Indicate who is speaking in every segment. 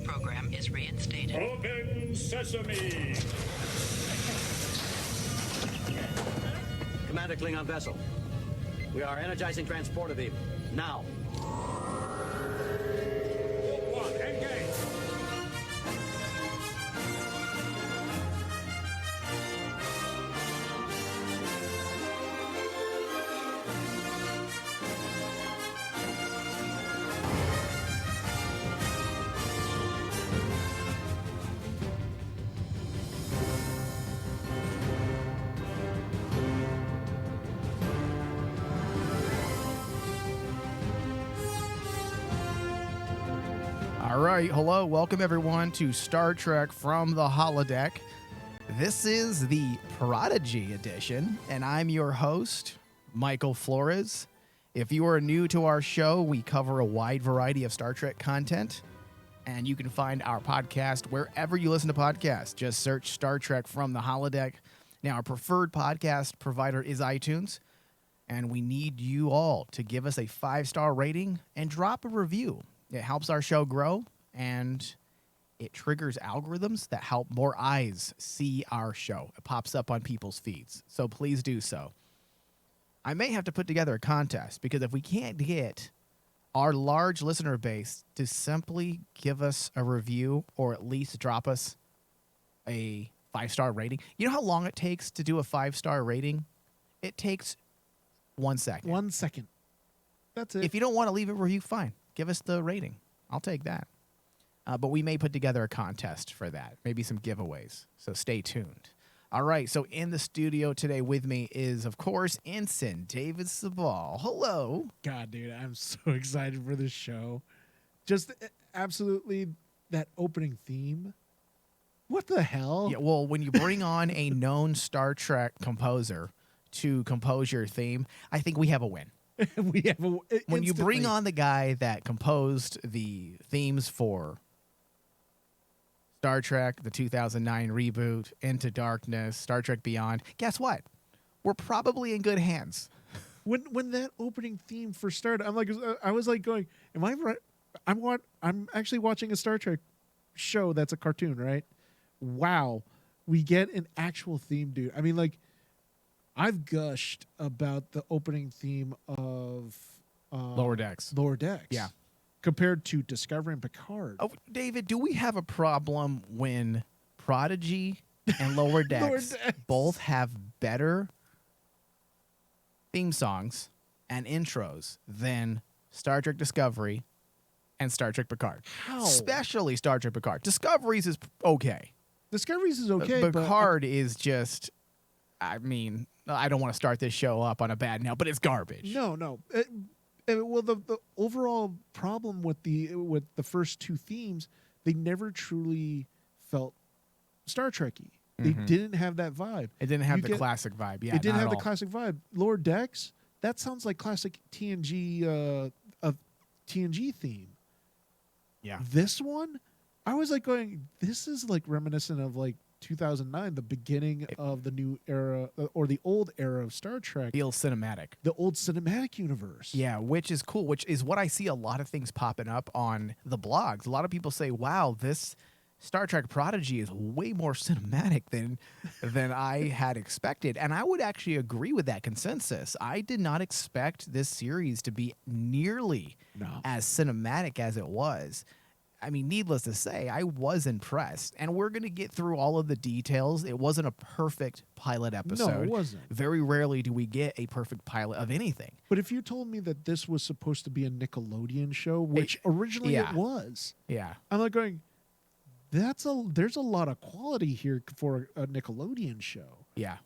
Speaker 1: program is reinstated.
Speaker 2: Open sesame!
Speaker 3: Commander Klingon vessel. We are energizing transporter beam. Now.
Speaker 2: One, engage!
Speaker 4: All right, hello, welcome everyone to Star Trek from the Holodeck. This is the Prodigy edition, and I'm your host, Michael Flores. If you are new to our show, we cover a wide variety of Star Trek content, and you can find our podcast wherever you listen to podcasts. Just search Star Trek from the Holodeck. Now, our preferred podcast provider is iTunes, and we need you all to give us a 5-star rating and drop a review. It helps our show grow, and it triggers algorithms that help more eyes see our show. It pops up on people's feeds, so please do so. I may have to put together a contest, because if we can't get our large listener base to simply give us a review or at least drop us a 5-star rating. You know how long it takes to do a 5-star rating? It takes 1 second.
Speaker 5: 1 second. That's it.
Speaker 4: If you don't want to leave a review, fine. Give us the rating. I'll take that. But we may put together a contest for that. Maybe some giveaways. So stay tuned. All right. So in the studio today with me is, of course, Ensign David Sabal. Hello.
Speaker 5: God, dude, I'm so excited for this show. Just absolutely that opening theme. What the hell?
Speaker 4: Yeah, well, when you bring on a known Star Trek composer to compose your theme, I think we have a win.
Speaker 5: We have
Speaker 4: When you bring on the guy that composed the themes for Star Trek, the 2009 reboot, Into Darkness, Star Trek Beyond, guess what? We're probably in good hands.
Speaker 5: when that opening theme first started, I was like going, am I right? I'm actually watching a Star Trek show that's a cartoon, right? Wow, we get an actual theme, dude. I mean, like, I've gushed about the opening theme of
Speaker 4: Lower Decks.
Speaker 5: Lower Decks.
Speaker 4: Yeah.
Speaker 5: Compared to Discovery and Picard.
Speaker 4: Oh, David, do we have a problem when Prodigy and Lower Decks both have better theme songs and intros than Star Trek Discovery and Star Trek Picard?
Speaker 5: How?
Speaker 4: Especially Star Trek Picard. Discovery's is okay.
Speaker 5: Discovery's is okay,
Speaker 4: Picard is just, I mean, I don't want to start this show up on a bad note, but it's garbage.
Speaker 5: No. Well, the overall problem with the first two themes, they never truly felt Star Trek-y. They didn't have that vibe.
Speaker 4: It didn't have the classic vibe. Yeah,
Speaker 5: it didn't have the
Speaker 4: all.
Speaker 5: classic vibe. Lower Decks, that sounds like classic TNG TNG theme.
Speaker 4: Yeah.
Speaker 5: This one, I was like going, this is like reminiscent of like 2009, the beginning of the new era or the old era of Star Trek.
Speaker 4: Feels cinematic.
Speaker 5: The old cinematic universe.
Speaker 4: Yeah, which is cool, which is what I see a lot of things popping up on the blogs. A lot of people say, wow, this Star Trek Prodigy is way more cinematic than I had expected. And I would actually agree with that consensus. I did not expect this series to be nearly as cinematic as it was. I mean, needless to say, I was impressed. And we're going to get through all of the details. It wasn't a perfect pilot episode.
Speaker 5: No, it wasn't.
Speaker 4: Very rarely do we get a perfect pilot of anything.
Speaker 5: But if you told me that this was supposed to be a Nickelodeon show, which originally it was, I'm like going, there's a lot of quality here for a Nickelodeon show.
Speaker 4: Yeah.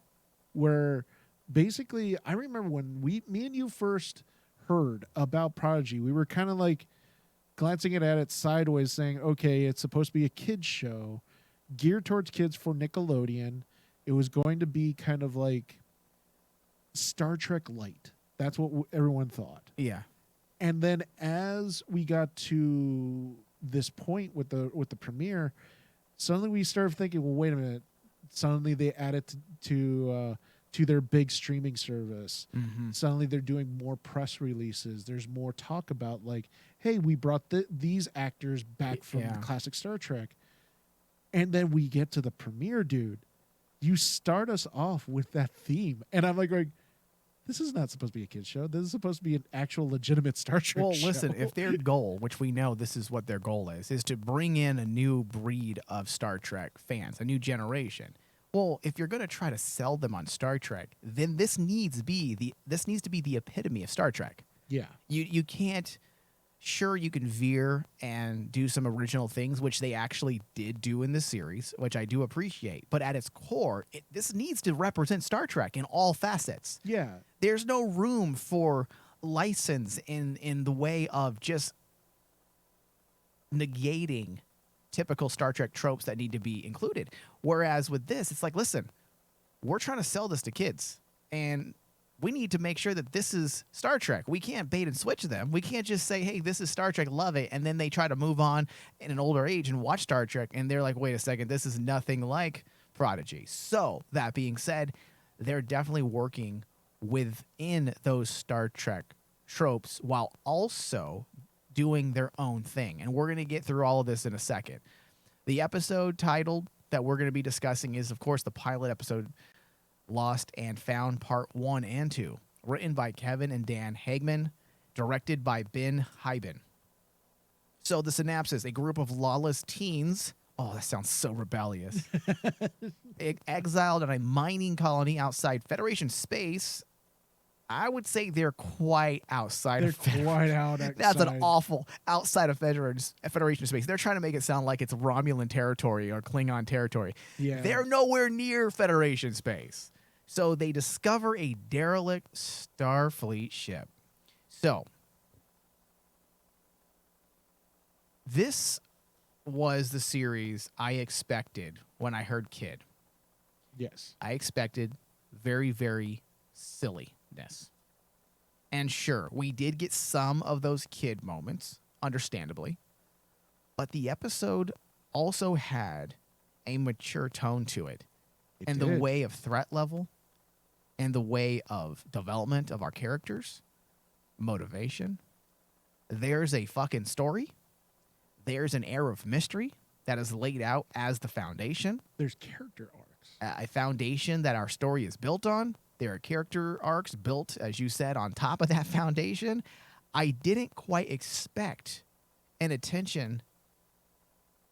Speaker 5: Where basically, I remember when me and you first heard about Prodigy, we were kind of like glancing at it sideways saying, okay, it's supposed to be a kid's show geared towards kids for Nickelodeon. It was going to be kind of like Star Trek Light. That's what everyone thought.
Speaker 4: Yeah.
Speaker 5: And then as we got to this point with the premiere, suddenly we started thinking, well, wait a minute. Suddenly they added to to their big streaming service.
Speaker 4: Mm-hmm.
Speaker 5: Suddenly they're doing more press releases. There's more talk about like, hey, we brought these actors back from the classic Star Trek. And then we get to the premiere, dude. You start us off with that theme. And I'm like, this is not supposed to be a kid's show. This is supposed to be an actual legitimate Star Trek show.
Speaker 4: Well, listen, if their goal, which we know this is what their goal is to bring in a new breed of Star Trek fans, a new generation. Well, if you're going to try to sell them on Star Trek, then this needs to be the epitome of Star Trek.
Speaker 5: Yeah.
Speaker 4: You can't. Sure, you can veer and do some original things, which they actually did do in the series, which I do appreciate. But at its core, this needs to represent Star Trek in all facets.
Speaker 5: Yeah.
Speaker 4: There's no room for license in the way of just negating typical Star Trek tropes that need to be included. Whereas with this, it's like, listen, we're trying to sell this to kids, and we need to make sure that this is Star Trek. We can't bait and switch them. We can't just say, hey, this is Star Trek, love it, and then they try to move on in an older age and watch Star Trek, and they're like, wait a second, this is nothing like Prodigy. So, that being said, they're definitely working within those Star Trek tropes while also doing their own thing. And we're going to get through all of this in a second. The episode titled that we're going to be discussing is, of course, the pilot episode, Lost and Found Part 1 and 2, written by Kevin and Dan Hagman, directed by Ben Hyben. So the synopsis: a group of lawless teens, oh, that sounds so rebellious, exiled on a mining colony outside Federation space. I would say they're quite outside of Federation.
Speaker 5: Quite outside.
Speaker 4: That's an awful outside of Federation space. They're trying to make it sound like it's Romulan territory or Klingon territory.
Speaker 5: Yeah.
Speaker 4: They're nowhere near Federation space. So they discover a derelict Starfleet ship. So this was the series I expected when I heard kid.
Speaker 5: Yes.
Speaker 4: I expected very, very silliness. And sure, we did get some of those kid moments, understandably. But the episode also had a mature tone to it. And the way of threat level and the way of development of our characters, motivation. There's a fucking story. There's an air of mystery that is laid out as the foundation.
Speaker 5: There's character arcs.
Speaker 4: A foundation that our story is built on. There are character arcs built, as you said, on top of that foundation. I didn't quite expect an attention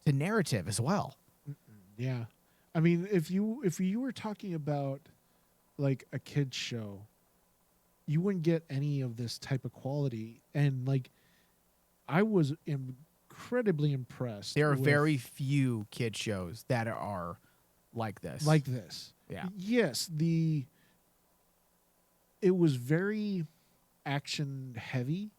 Speaker 4: to narrative as well.
Speaker 5: Yeah. I mean, if you were talking about like a kid's show, you wouldn't get any of this type of quality. And like, I was incredibly impressed.
Speaker 4: There are very few kid shows that are like this.
Speaker 5: Like this.
Speaker 4: Yeah.
Speaker 5: Yes, it was very action heavy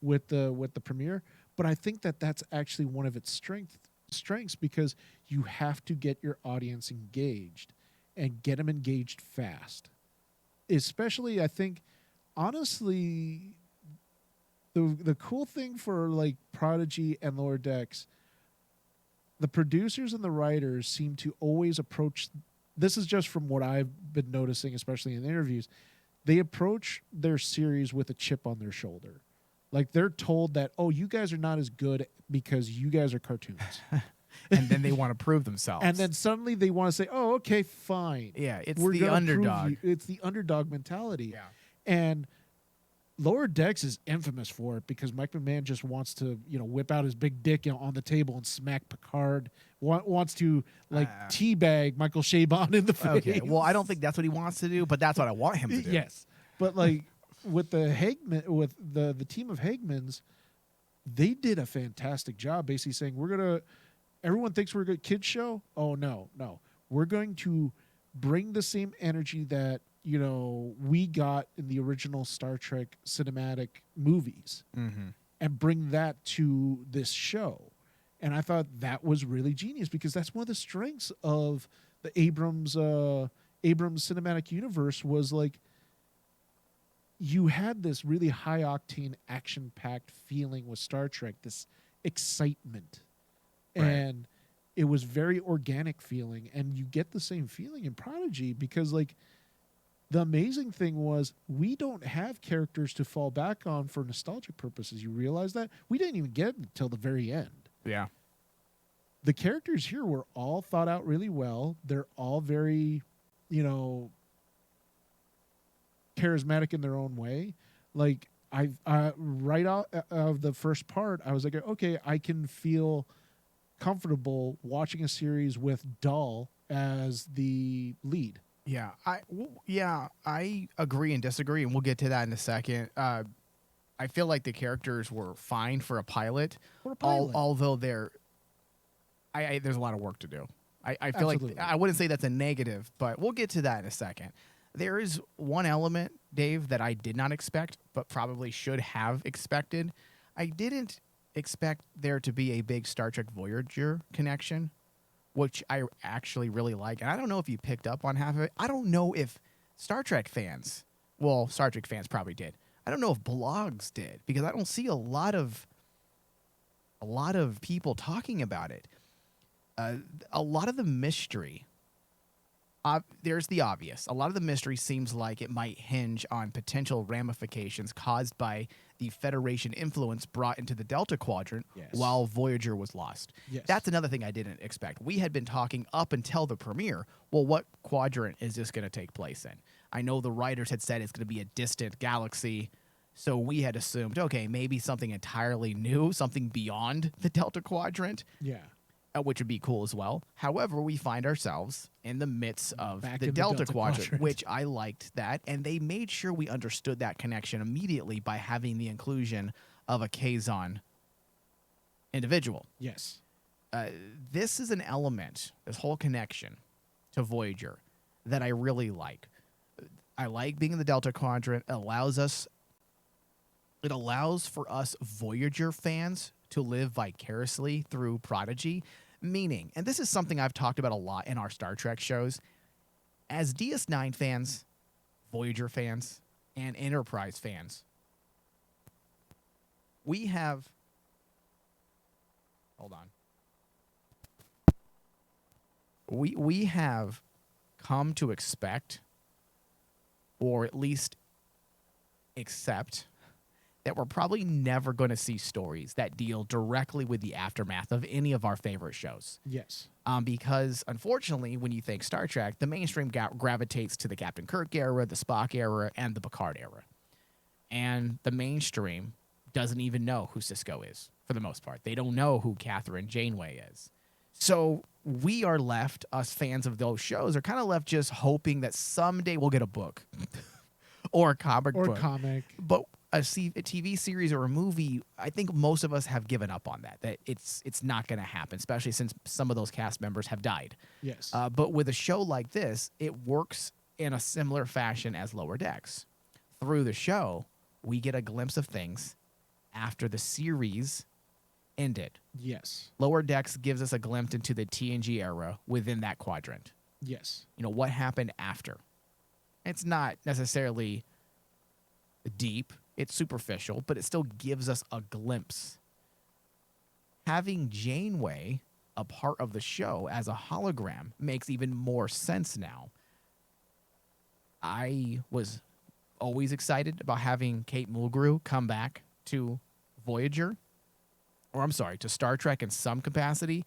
Speaker 5: with the premiere, but I think that's actually one of its strengths because you have to get your audience engaged and get them engaged fast. Especially, I think, honestly, the cool thing for like Prodigy and Lower Decks, the producers and the writers seem to always approach, this is just from what I've been noticing, especially in interviews, they approach their series with a chip on their shoulder. Like they're told that, oh, you guys are not as good because you guys are cartoons.
Speaker 4: And then they want to prove themselves.
Speaker 5: And then suddenly they want to say, oh, okay, fine.
Speaker 4: Yeah, it's
Speaker 5: We're
Speaker 4: the
Speaker 5: gonna
Speaker 4: underdog.
Speaker 5: prove you. It's the underdog mentality.
Speaker 4: Yeah.
Speaker 5: And Lower Decks is infamous for it because Mike McMahon just wants to, whip out his big dick on the table and smack Picard. Wants to teabag Michael Chabon in the face.
Speaker 4: Okay, well, I don't think that's what he wants to do, but that's what I want him to do.
Speaker 5: Yes, but like with the team of Hagmans, they did a fantastic job. Basically saying everyone thinks we're a good kids show. Oh no, we're going to bring the same energy that we got in the original Star Trek cinematic movies and bring that to this show. And I thought that was really genius because that's one of the strengths of the Abrams cinematic universe was like you had this really high octane action packed feeling with Star Trek, this excitement. Right. And it was very organic feeling. And you get the same feeling in Prodigy because like the amazing thing was we don't have characters to fall back on for nostalgic purposes. You realize that? We didn't even get it until the very end.
Speaker 4: Yeah.
Speaker 5: The characters here were all thought out really well. They're all very, charismatic in their own way. Like right out of the first part, I was like, okay, I can feel comfortable watching a series with Dahl as the lead.
Speaker 4: Yeah, I agree and disagree, and we'll get to that in a second. I feel like the characters were fine for a pilot, although there's a lot of work to do. I feel
Speaker 5: Absolutely.
Speaker 4: like I wouldn't say that's a negative, but we'll get to that in a second. There is one element, Dave, that I did not expect, but probably should have expected. I didn't expect there to be a big Star Trek Voyager connection, which I actually really like. And I don't know if you picked up on half of it. I don't know if Star Trek fans probably did. I don't know if blogs did, because I don't see a lot of people talking about it. A lot of the mystery, there's the obvious. A lot of the mystery seems like it might hinge on potential ramifications caused by the Federation influence brought into the Delta Quadrant while Voyager was lost.
Speaker 5: Yes.
Speaker 4: That's another thing I didn't expect. We had been talking up until the premiere, well, what quadrant is this going to take place in? I know the writers had said it's going to be a distant galaxy, so we had assumed, okay, maybe something entirely new, something beyond the Delta Quadrant.
Speaker 5: Yeah.
Speaker 4: Which would be cool as well. However, we find ourselves in the midst of
Speaker 5: Back
Speaker 4: the
Speaker 5: in the
Speaker 4: Delta
Speaker 5: Delta
Speaker 4: Quadrant,
Speaker 5: Quadrant.
Speaker 4: which I liked that. And they made sure we understood that connection immediately by having the inclusion of a Kazon individual.
Speaker 5: Yes.
Speaker 4: This is an element, this whole connection to Voyager, that I really like. I like being in the Delta Quadrant. It allows for us Voyager fans to live vicariously through Prodigy, meaning, and this is something I've talked about a lot in our Star Trek shows, as DS9 fans, Voyager fans, and Enterprise fans, we have we have come to expect, or at least accept, that we're probably never going to see stories that deal directly with the aftermath of any of our favorite shows.
Speaker 5: Yes.
Speaker 4: Because, unfortunately, when you think Star Trek, the mainstream gravitates to the Captain Kirk era, the Spock era, and the Picard era. And the mainstream doesn't even know who Sisko is, for the most part. They don't know who Catherine Janeway is. So we are left, us fans of those shows, are kind of left just hoping that someday we'll get a book or a comic book. But a TV series or a movie, I think most of us have given up on that it's not going to happen, especially since some of those cast members have died.
Speaker 5: Yes.
Speaker 4: But with a show like this, it works in a similar fashion as Lower Decks. Through the show, we get a glimpse of things after the series ended.
Speaker 5: Yes.
Speaker 4: Lower Decks gives us a glimpse into the TNG era within that quadrant.
Speaker 5: Yes.
Speaker 4: What happened after. It's not necessarily deep. It's superficial, but it still gives us a glimpse. Having Janeway a part of the show as a hologram makes even more sense now. I was always excited about having Kate Mulgrew come back to Voyager, to Star Trek in some capacity,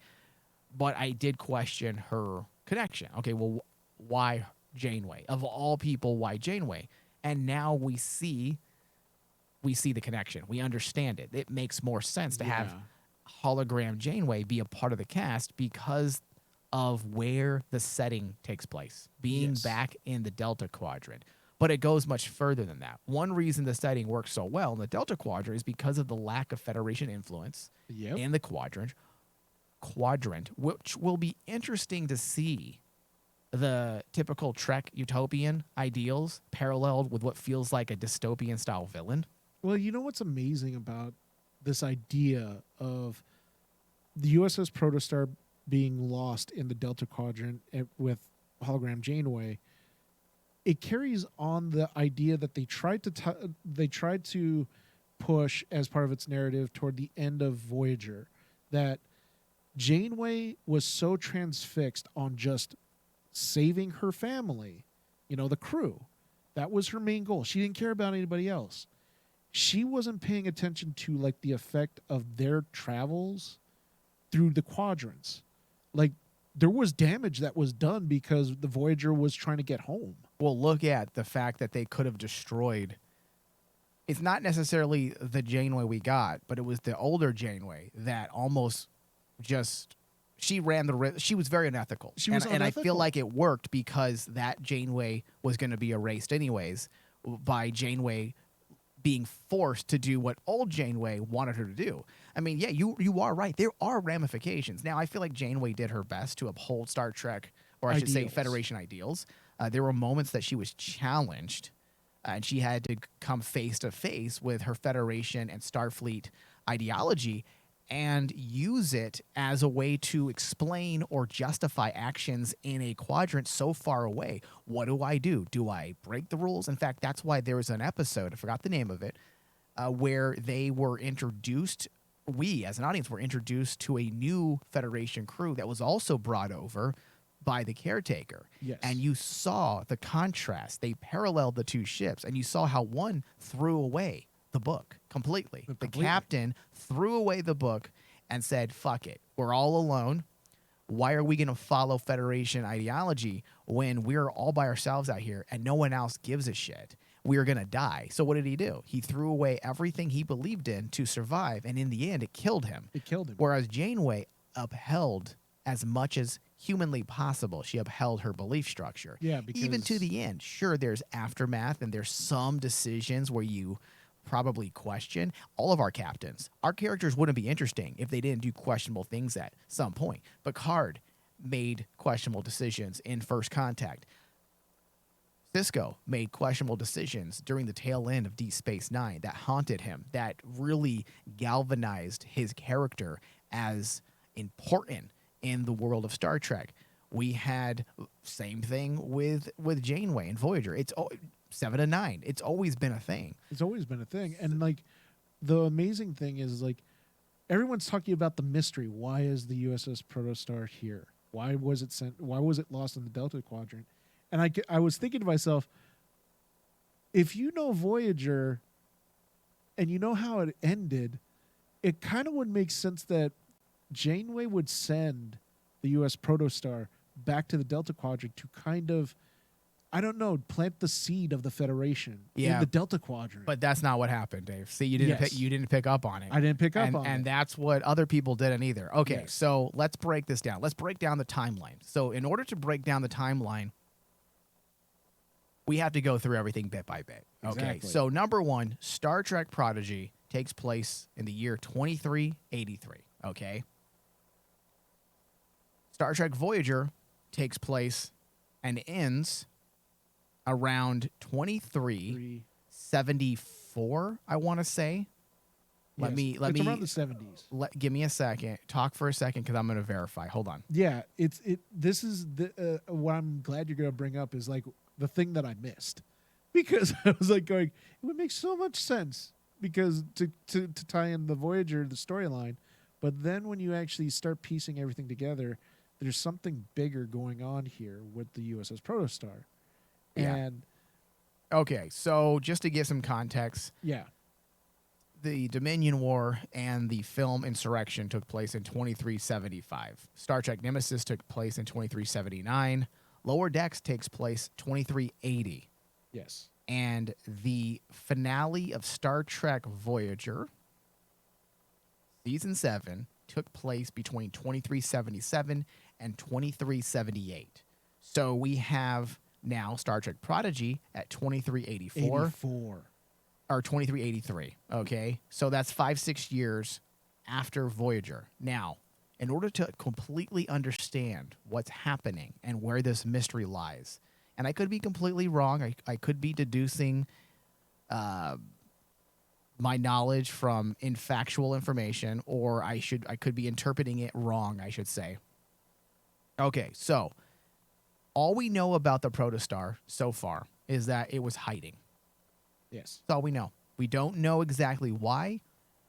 Speaker 4: but I did question her connection. Okay, well, why Janeway? Of all people, why Janeway? And now we see the connection. We understand it. It makes more sense to have hologram Janeway be a part of the cast because of where the setting takes place, being back in the Delta Quadrant. But it goes much further than that. One reason the setting works so well in the Delta Quadrant is because of the lack of Federation influence in the quadrant, which will be interesting to see the typical Trek utopian ideals paralleled with what feels like a dystopian style villain.
Speaker 5: Well, you know what's amazing about this idea of the USS Protostar being lost in the Delta Quadrant with hologram Janeway? It carries on the idea that they tried to push as part of its narrative toward the end of Voyager, that Janeway was so transfixed on just saving her family, the crew, That was her main goal. She didn't care about anybody else. She wasn't paying attention to like the effect of their travels through the quadrants. Like there was damage that was done because the Voyager was trying to get home.
Speaker 4: Well, look at the fact that they could have destroyed. It's not necessarily the Janeway we got, but it was the older Janeway that almost just she ran the risk. She was very unethical. And I feel
Speaker 5: unethical.
Speaker 4: like it worked because that Janeway was going to be erased anyways by Janeway being forced to do what old Janeway wanted her to do. I mean, yeah, you are right. There are ramifications. Now, I feel like Janeway did her best to uphold Star Trek, or I should say Federation ideals. There were moments that she was challenged, and she had to come face to face with her Federation and Starfleet ideology and use it as a way to explain or justify actions in a quadrant so far away. What do I do? Do I break the rules? In fact, that's why there was an episode, I forgot the name of it, where they were introduced, we as an audience were introduced to a new Federation crew that was also brought over by the caretaker.
Speaker 5: Yes.
Speaker 4: And you saw the contrast. They paralleled the two ships, and you saw how one threw away the book completely. The captain threw away the book and said, fuck it. We're all alone. Why are we going to follow Federation ideology when we're all by ourselves out here and no one else gives a shit? We're going to die. So what did he do? He threw away everything he believed in to survive, and in the end, it killed him.
Speaker 5: It killed him.
Speaker 4: Whereas Janeway upheld as much as humanly possible. She upheld her belief structure.
Speaker 5: Yeah, because
Speaker 4: even to the end. Sure, there's aftermath, and there's some decisions where you probably question. All of our captains, our characters wouldn't be interesting if they didn't do questionable things at some point. Picard made questionable decisions in First Contact. Sisko made questionable decisions during the tail end of Deep Space Nine that haunted him, that really galvanized his character as important in the world of Star Trek. We had same thing with Janeway and Voyager. It's 7 to 9. It's always been a thing.
Speaker 5: It's always been a thing. And like the amazing thing is like everyone's talking about the mystery. Why is the USS Protostar here? Why was it sent? Why was it lost in the Delta Quadrant? And I was thinking to myself, if you know Voyager and you know how it ended, it kind of would make sense that Janeway would send the US Protostar back to the Delta Quadrant to kind of, I don't know, plant the seed of the Federation in the Delta Quadrant.
Speaker 4: But that's not what happened, Dave. See, you didn't pick up on it.
Speaker 5: I didn't pick up on it.
Speaker 4: And that's what other people didn't either. Okay,
Speaker 5: Yes.
Speaker 4: So let's break this down. Let's break down the timeline. So in order to break down the timeline, we have to go through everything bit by bit. Okay,
Speaker 5: Exactly.
Speaker 4: so number one, Star Trek Prodigy takes place in the year 2383. Okay. Star Trek Voyager takes place and ends around 2374, I want to say. Let
Speaker 5: Yes.
Speaker 4: me
Speaker 5: It's around the 70s.
Speaker 4: give me a second. Talk for a second because I'm going to verify. Hold on.
Speaker 5: Yeah, this is the what I'm glad you're going to bring up is like the thing that I missed, because I was like going, it would make so much sense because to tie in the Voyager, the storyline, but then when you actually start piecing everything together, there's something bigger going on here with the USS Protostar.
Speaker 4: Yeah.
Speaker 5: And
Speaker 4: Okay, so just to give some context,
Speaker 5: yeah,
Speaker 4: the Dominion War and the film Insurrection took place in 2375. Star Trek Nemesis took place in 2379. Lower Decks takes place 2380.
Speaker 5: yes,
Speaker 4: And the finale of Star Trek Voyager, Season 7, took place between 2377 and 2378. So we have now Star Trek Prodigy at 2384.
Speaker 5: 84.
Speaker 4: Or 2383. Okay. So that's 5-6 years after Voyager. Now, in order to completely understand what's happening and where this mystery lies, and I could be completely wrong, I could be deducing my knowledge from infactual information, or I could be interpreting it wrong, I should say. Okay, so all we know about the Protostar so far is that it was hiding.
Speaker 5: Yes.
Speaker 4: That's all we know. We don't know exactly why,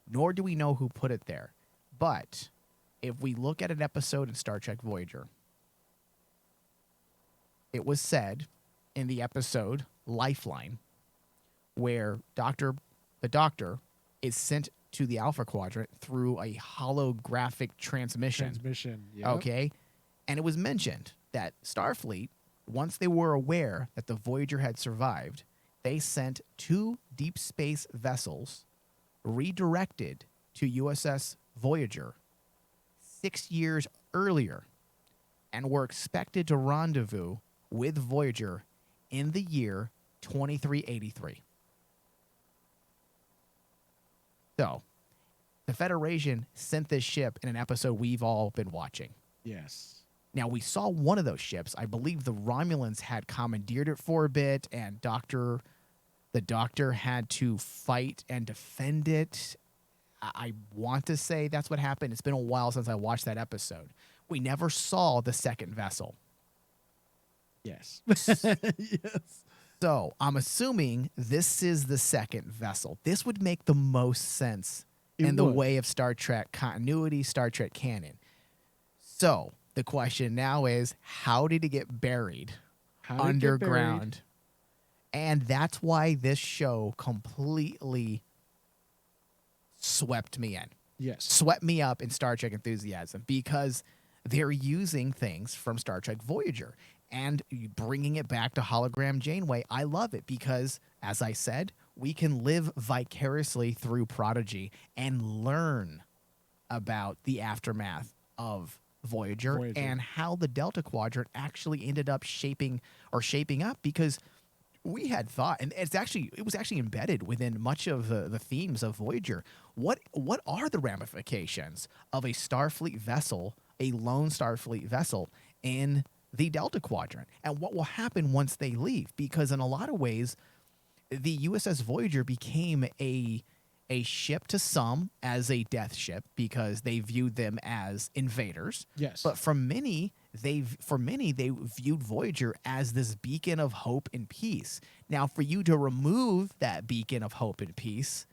Speaker 4: nor do we know who put it there. But if we look at an episode in Star Trek Voyager, it was said in the episode lifeline where the doctor is sent to the Alpha Quadrant through a holographic transmission.
Speaker 5: Yep.
Speaker 4: Okay. And it was mentioned that Starfleet, once they were aware that the Voyager had survived, they sent 2 deep space vessels redirected to USS Voyager 6 years earlier and were expected to rendezvous with Voyager in the year 2383. So, the Federation sent this ship in an episode we've all been watching.
Speaker 5: Yes.
Speaker 4: Now, we saw one of those ships. I believe the Romulans had commandeered it for a bit, and the Doctor had to fight and defend it. I want to say that's what happened. It's been a while since I watched that episode. We never saw the second vessel.
Speaker 5: Yes. Yes.
Speaker 4: So I'm assuming this is the second vessel. This would make the most sense in the way of Star Trek continuity, Star Trek canon. So the question now is, how did it get buried underground? And that's why this show completely swept me in.
Speaker 5: Yes.
Speaker 4: Swept me up in Star Trek enthusiasm because they're using things from Star Trek Voyager and bringing it back to Hologram Janeway. I love it because, as I said, we can live vicariously through Prodigy and learn about the aftermath of Voyager and how the Delta Quadrant actually ended up shaping up, because we had thought, and it was actually embedded within much of the themes of Voyager. What are the ramifications of a Starfleet vessel, a lone Starfleet vessel in the Delta Quadrant, and what will happen once they leave? Because in a lot of ways, the USS Voyager became a ship to some as a death ship because they viewed them as invaders.
Speaker 5: Yes.
Speaker 4: But for many, they viewed Voyager as this beacon of hope and peace. Now, for you to remove that beacon of hope and peace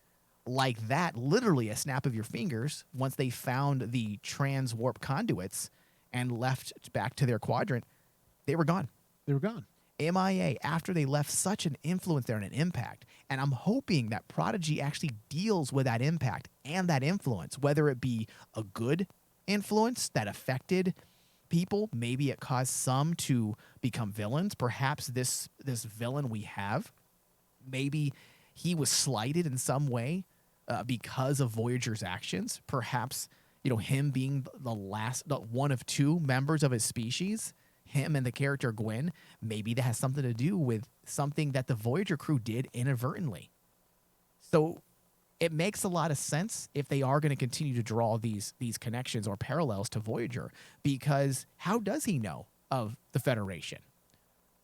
Speaker 4: like that, literally a snap of your fingers, once they found the transwarp conduits and left back to their quadrant, they were gone.
Speaker 5: They were gone.
Speaker 4: MIA after they left such an influence there and an impact. And I'm hoping that Prodigy actually deals with that impact and that influence, whether it be a good influence that affected people. Maybe it caused some to become villains. Perhaps this villain we have, maybe he was slighted in some way because of Voyager's actions. Perhaps, him being the one of 2 members of his species, him and the character Gwen, maybe that has something to do with something that the Voyager crew did inadvertently. So it makes a lot of sense if they are going to continue to draw these connections or parallels to Voyager, because how does he know of the Federation?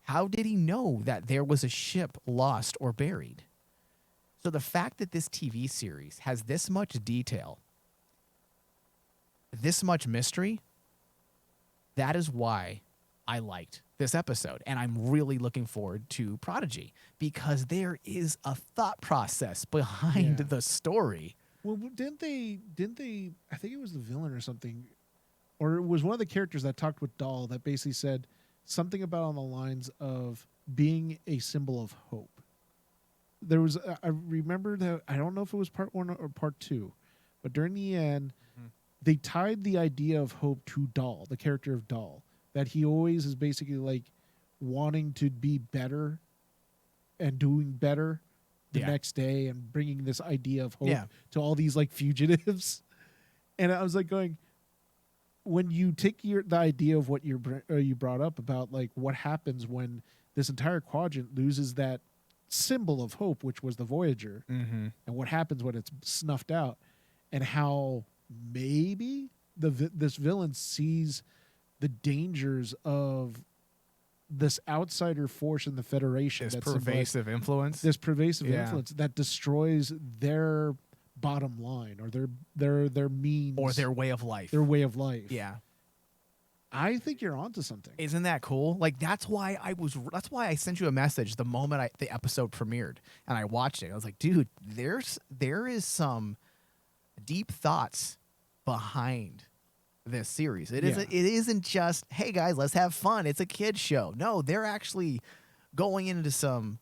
Speaker 4: How did he know that there was a ship lost or buried? So the fact that this TV series has this much detail, this much mystery, that is why I liked this episode, and I'm really looking forward to Prodigy because there is a thought process behind the story.
Speaker 5: Well, didn't they? I think it was the villain or something, or it was one of the characters that talked with Dahl that basically said something about on the lines of being a symbol of hope. There was, I remember that, I don't know if it was part 1 or part 2, but during the end, they tied the idea of hope to Dahl, the character of Dahl. That he always is basically like wanting to be better and doing better the next day and bringing this idea of hope to all these like fugitives. And I was like going, when you take the idea of what you brought up about like what happens when this entire quadrant loses that symbol of hope, which was the Voyager, and what happens when it's snuffed out, and how maybe this villain sees the dangers of this outsider force in the Federation,
Speaker 4: this pervasive influence
Speaker 5: that destroys their bottom line or their means
Speaker 4: or their way of life.
Speaker 5: Yeah, I think you're onto something.
Speaker 4: Isn't that cool? Like that's why I sent you a message the moment the episode premiered and I watched it. I was like, dude, there is some deep thoughts behind this series. It isn't just, hey guys, let's have fun. It's a kid's show. No, they're actually going into some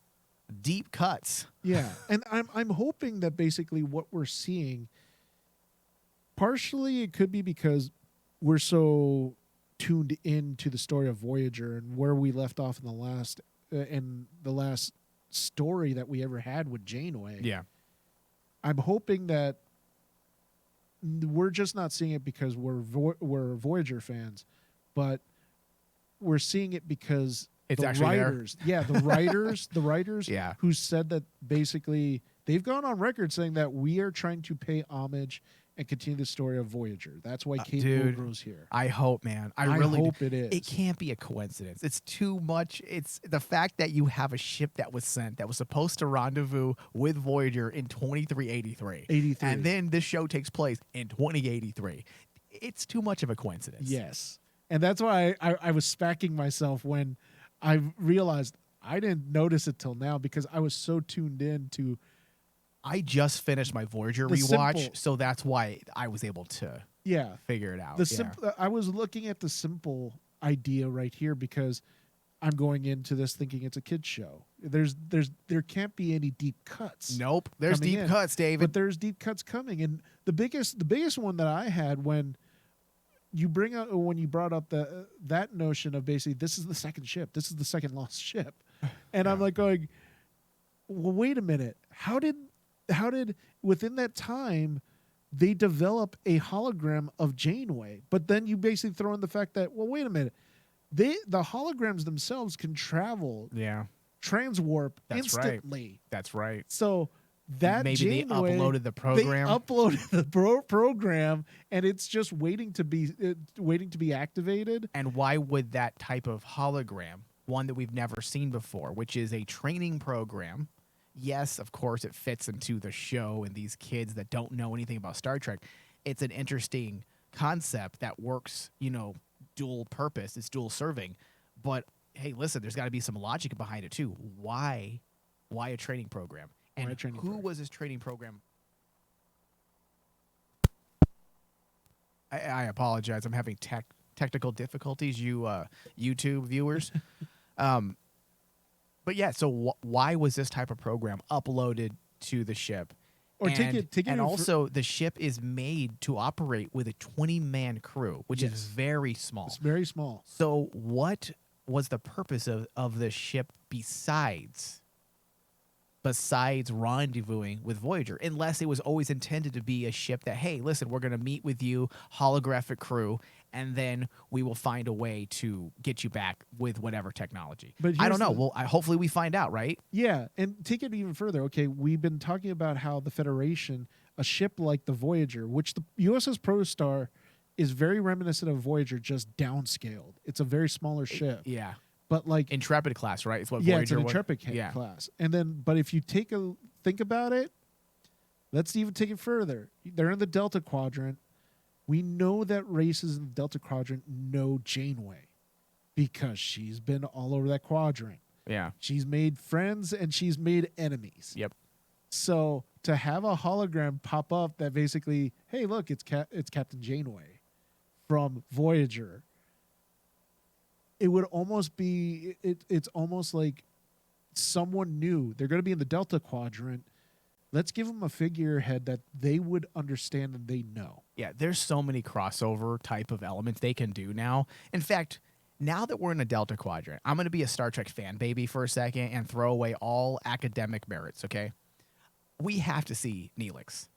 Speaker 4: deep cuts.
Speaker 5: Yeah, and I'm hoping that basically what we're seeing, partially it could be because we're so tuned into the story of Voyager and where we left off in the last story that we ever had with Janeway.
Speaker 4: Yeah.
Speaker 5: I'm hoping that we're just not seeing it because we're Voyager fans, but we're seeing it because
Speaker 4: It's
Speaker 5: the
Speaker 4: actually there.
Speaker 5: writers, the writers
Speaker 4: Yeah.
Speaker 5: who said that basically they've gone on record saying that we are trying to pay homage and continue the story of Voyager. That's why Kate
Speaker 4: dude,
Speaker 5: Mulgrow's here.
Speaker 4: I hope, man. I
Speaker 5: I
Speaker 4: really
Speaker 5: hope it is.
Speaker 4: It can't be a coincidence. It's too much. It's the fact that you have a ship that was sent that was supposed to rendezvous with Voyager in 2383.
Speaker 5: 83.
Speaker 4: And then this show takes place in 2083. It's too much of a coincidence.
Speaker 5: Yes. And that's why I was smacking myself when I realized I didn't notice it till now because I was so tuned in to
Speaker 4: I just finished my Voyager
Speaker 5: The
Speaker 4: rewatch,
Speaker 5: simple-
Speaker 4: so that's why I was able to figure it out.
Speaker 5: I was looking at the simple idea right here because I'm going into this thinking it's a kids show. There can't be any deep cuts.
Speaker 4: Nope. There's
Speaker 5: coming
Speaker 4: deep
Speaker 5: in.
Speaker 4: cuts, David.
Speaker 5: But there's deep cuts coming, and the biggest one that I had when you brought up that notion of basically this is the second ship, this is the second lost ship, and I'm like going, well, wait a minute, how did within that time they develop a hologram of Janeway? But then you basically throw in the fact that, well, wait a minute, the holograms themselves can travel, transwarp
Speaker 4: That's right.
Speaker 5: instantly.
Speaker 4: That's right.
Speaker 5: So that
Speaker 4: Maybe
Speaker 5: Janeway,
Speaker 4: they uploaded the program.
Speaker 5: They uploaded the program, and it's just waiting to be activated.
Speaker 4: And why would that type of hologram, one that we've never seen before, which is a training program? Yes, of course, it fits into the show and these kids that don't know anything about Star Trek. It's an interesting concept that works, dual purpose. It's dual serving. But hey, listen, there's got to be some logic behind it too. Why a training program? And who was this training program? I apologize. I'm having technical difficulties, you YouTube viewers. But yeah, so why was this type of program uploaded to the ship?
Speaker 5: Or
Speaker 4: and also, the ship is made to operate with a 20-man crew, which is very small.
Speaker 5: It's very small.
Speaker 4: So what was the purpose of the ship besides rendezvousing with Voyager? Unless it was always intended to be a ship that, hey, listen, we're going to meet with you, holographic crew, and then we will find a way to get you back with whatever technology. But I don't know. Well, hopefully we find out, right?
Speaker 5: Yeah, and take it even further. Okay, we've been talking about how the Federation, a ship like the Voyager, which the USS Protostar is very reminiscent of Voyager, just downscaled. It's a very smaller ship.
Speaker 4: Yeah.
Speaker 5: But like
Speaker 4: Intrepid class, right? It's what
Speaker 5: Voyager
Speaker 4: Voyager
Speaker 5: it's an Intrepid class. And then, but if you think about it, let's even take it further. They're in the Delta Quadrant. We know that races in the Delta Quadrant know Janeway because she's been all over that quadrant.
Speaker 4: Yeah.
Speaker 5: She's made friends and she's made enemies.
Speaker 4: Yep.
Speaker 5: So to have a hologram pop up that basically, hey, look, it's Captain Janeway from Voyager. It would almost be it's almost like someone new. They're going to be in the Delta Quadrant. Let's give them a figurehead that they would understand and they know.
Speaker 4: Yeah, there's so many crossover type of elements they can do now. In fact, now that we're in a Delta Quadrant, I'm going to be a Star Trek fan baby for a second and throw away all academic merits, okay? We have to see Neelix.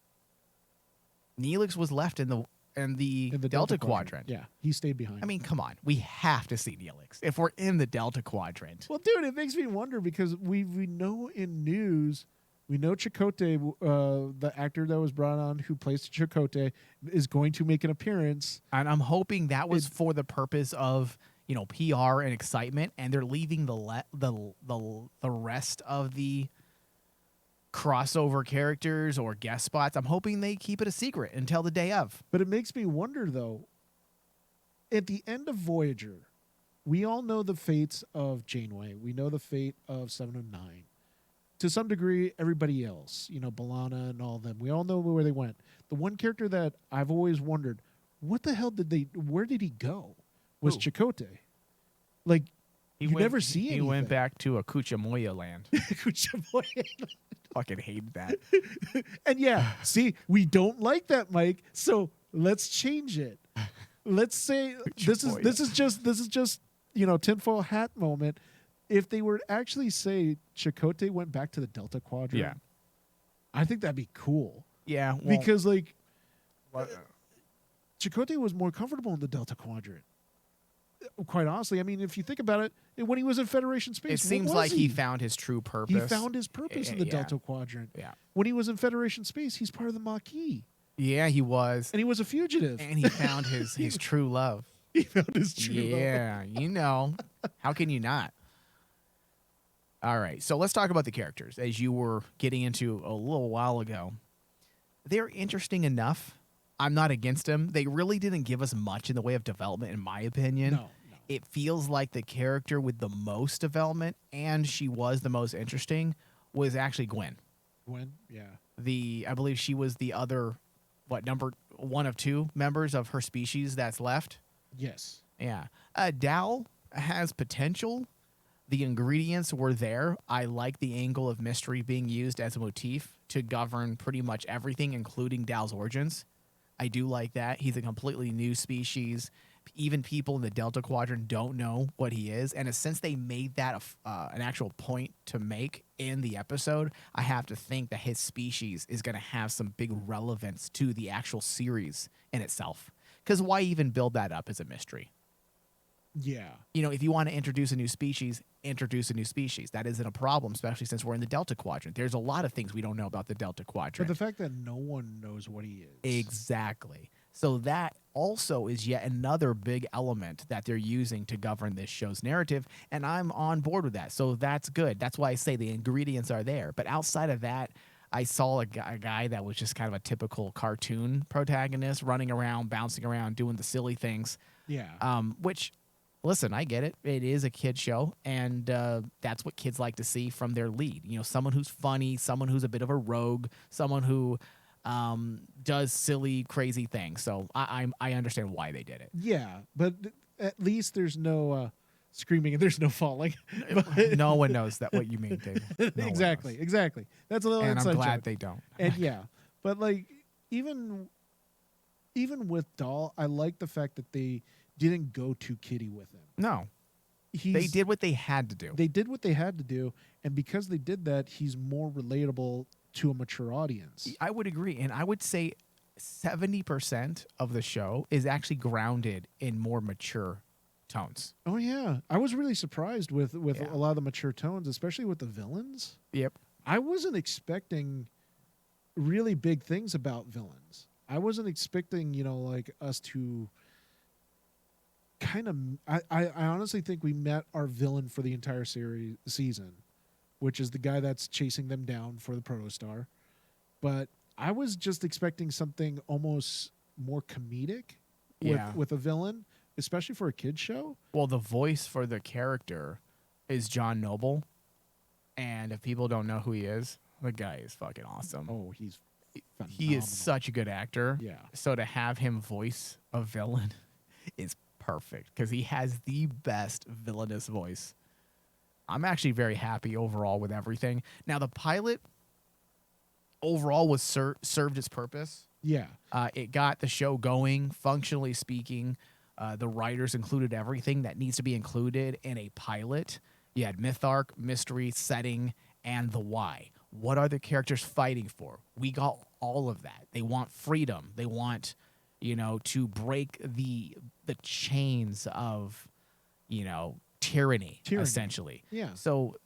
Speaker 4: Neelix was left in the Delta Quadrant.
Speaker 5: Yeah, he stayed behind.
Speaker 4: I mean, come on. We have to see Neelix if we're in the Delta Quadrant.
Speaker 5: Well, dude, it makes me wonder because we know in news, we know Chakotay, the actor that was brought on who plays Chakotay, is going to make an appearance.
Speaker 4: And I'm hoping that was for the purpose of, PR and excitement, and they're leaving the rest of the crossover characters or guest spots. I'm hoping they keep it a secret until the day of.
Speaker 5: But it makes me wonder, though, at the end of Voyager, we all know the fates of Janeway. We know the fate of 709. To some degree, everybody else, B'Elanna and all of them, we all know where they went. The one character that I've always wondered, where did he go? Was Chakotay. Like, You never see anything.
Speaker 4: He went back to a Kuchamoya land.
Speaker 5: Kuchamoya.
Speaker 4: Fucking hated that.
Speaker 5: And yeah, see, we don't like that, Mike. So let's change it. Let's say this is just tinfoil hat moment. If they were to actually say Chakotay went back to the Delta Quadrant,
Speaker 4: Yeah,
Speaker 5: I think that'd be cool.
Speaker 4: Yeah,
Speaker 5: because Chakotay was more comfortable in the Delta Quadrant. Quite honestly, I mean, if you think about it, when he was in Federation space,
Speaker 4: it seems like he found his true purpose.
Speaker 5: He found his purpose in the Delta Quadrant.
Speaker 4: Yeah.
Speaker 5: When he was in Federation space, he's part of the Maquis.
Speaker 4: Yeah, he was.
Speaker 5: And he was a fugitive.
Speaker 4: And he found his true love.
Speaker 5: He found his true love.
Speaker 4: Yeah, How can you not? All right, so let's talk about the characters. As you were getting into a little while ago, they're interesting enough. I'm not against them. They really didn't give us much in the way of development, in my opinion.
Speaker 5: No.
Speaker 4: It feels like the character with the most development, and she was the most interesting, was actually Gwen.
Speaker 5: Gwen, yeah.
Speaker 4: I believe she was the other, number one of two members of her species that's left.
Speaker 5: Yes.
Speaker 4: Yeah. Dal has potential. The ingredients were there. I like the angle of mystery being used as a motif to govern pretty much everything, including Dal's origins. I do like that. He's a completely new species. Even people in the Delta Quadrant don't know what he is. And since they made that an actual point to make in the episode, I have to think that his species is going to have some big relevance to the actual series in itself. Because why even build that up as a mystery?
Speaker 5: Yeah.
Speaker 4: If you want to introduce a new species, introduce a new species. That isn't a problem, especially since we're in the Delta Quadrant. There's a lot of things we don't know about the Delta Quadrant.
Speaker 5: But the fact that no one knows what he is.
Speaker 4: Exactly. So that also is yet another big element that they're using to govern this show's narrative, and I'm on board with that. So that's good. That's why I say the ingredients are there. But outside of that, I saw a guy that was just kind of a typical cartoon protagonist, running around, bouncing around, doing the silly things.
Speaker 5: Yeah.
Speaker 4: Which... Listen, I get it. It is a kid show, and that's what kids like to see from their lead. Someone who's funny, someone who's a bit of a rogue, someone who does silly, crazy things. So I understand why they did it.
Speaker 5: Yeah, but at least there's no screaming and there's no falling.
Speaker 4: No one knows what you mean, David. No
Speaker 5: exactly. That's a little
Speaker 4: and
Speaker 5: inside
Speaker 4: I'm glad
Speaker 5: joke.
Speaker 4: they don't.
Speaker 5: And yeah, but even with Dahl, I like the fact that they didn't go too kiddie with him.
Speaker 4: No. They did what they had to do.
Speaker 5: They did what they had to do, and because they did that, he's more relatable to a mature audience.
Speaker 4: I would agree, and I would say 70% of the show is actually grounded in more mature tones.
Speaker 5: Oh yeah, I was really surprised with a lot of the mature tones, especially with the villains.
Speaker 4: Yep.
Speaker 5: I wasn't expecting really big things about villains. I wasn't expecting, us to kind of... I honestly think we met our villain for the entire season, which is the guy that's chasing them down for the protostar. But I was just expecting something almost more comedic with a villain, especially for a kid's show.
Speaker 4: Well, the voice for the character is John Noble. And if people don't know who he is, the guy is fucking awesome.
Speaker 5: Oh, he's phenomenal.
Speaker 4: He is such a good actor.
Speaker 5: Yeah.
Speaker 4: So to have him voice a villain is perfect because he has the best villainous voice. I'm actually very happy overall with everything. Now, the pilot overall was served its purpose.
Speaker 5: Yeah.
Speaker 4: It got the show going, functionally speaking. The writers included everything that needs to be included in a pilot. You had myth arc, mystery, setting, and the why. What are the characters fighting for? We got all of that. They want freedom. They want, to break the chains of, tyranny, essentially.
Speaker 5: Yeah.
Speaker 4: So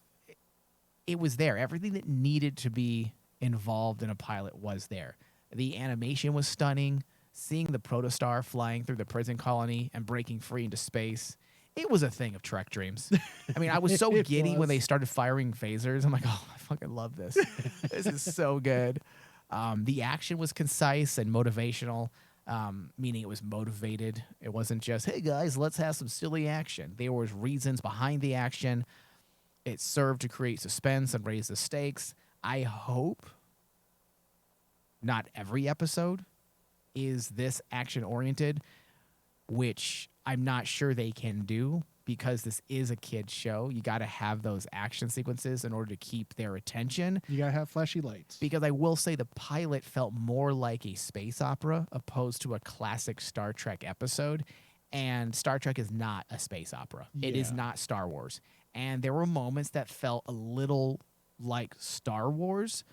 Speaker 4: it was there. Everything that needed to be involved in a pilot was there. The animation was stunning. Seeing the protostar flying through the prison colony and breaking free into space, it was a thing of Trek dreams. I mean, I was so giddy when they started firing phasers. I'm like, oh, I fucking love this. This is so good. The action was concise and motivational, meaning it was motivated. It wasn't just, hey, guys, let's have some silly action. There was reasons behind the action. It served to create suspense and raise the stakes. I hope not every episode is this action-oriented, which I'm not sure they can do, because this is a kid's show, you got to have those action sequences in order to keep their attention.
Speaker 5: You gotta have flashy lights.
Speaker 4: Because I will say the pilot felt more like a space opera opposed to a classic Star Trek episode. And Star Trek is not a space opera. It is
Speaker 5: Yeah.
Speaker 4: not Star Wars. And there were moments that felt a little like Star Wars.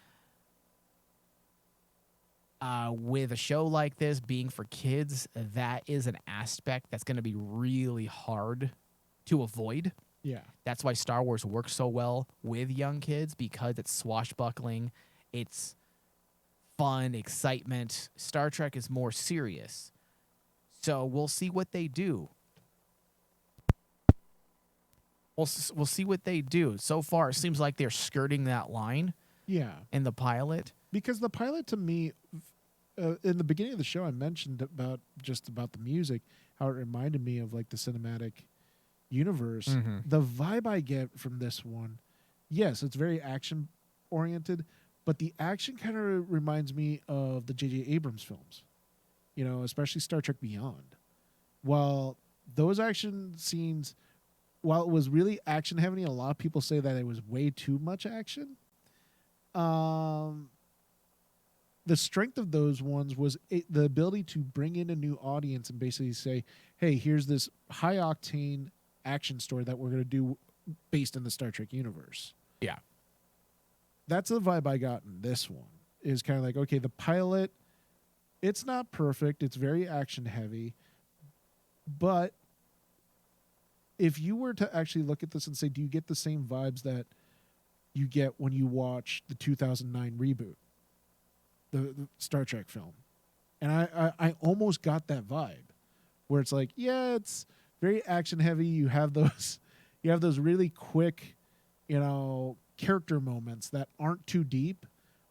Speaker 4: With a show like this being for kids, that is an aspect that's going to be really hard to avoid.
Speaker 5: Yeah.
Speaker 4: That's why Star Wars works so well with young kids, because it's swashbuckling, it's fun, excitement. Star Trek is more serious. So we'll see what they do. We'll see what they do. So far, it seems like they're skirting that line
Speaker 5: Yeah.
Speaker 4: in the pilot.
Speaker 5: Because the pilot, to me, in the beginning of the show, I mentioned about the music, how it reminded me of like the cinematic universe.
Speaker 4: Mhm.
Speaker 5: The vibe I get from this one, yes, it's very action oriented, but the action kind of reminds me of the J.J. Abrams films, you know, especially Star Trek Beyond. While those action scenes, while it was really action heavy, and a lot of people say that it was way too much action. The strength of those ones was the ability to bring in a new audience and basically say, hey, here's this high octane action story that we're going to do based in the Star Trek universe.
Speaker 4: Yeah.
Speaker 5: That's the vibe I got in this one, is kind of like, okay, the pilot, it's not perfect. It's very action heavy. But if you were to actually look at this and say, do you get the same vibes that you get when you watch the 2009 reboot? The Star Trek film, and I almost got that vibe, where it's like, yeah, it's very action heavy. You have those really quick, you know, character moments that aren't too deep,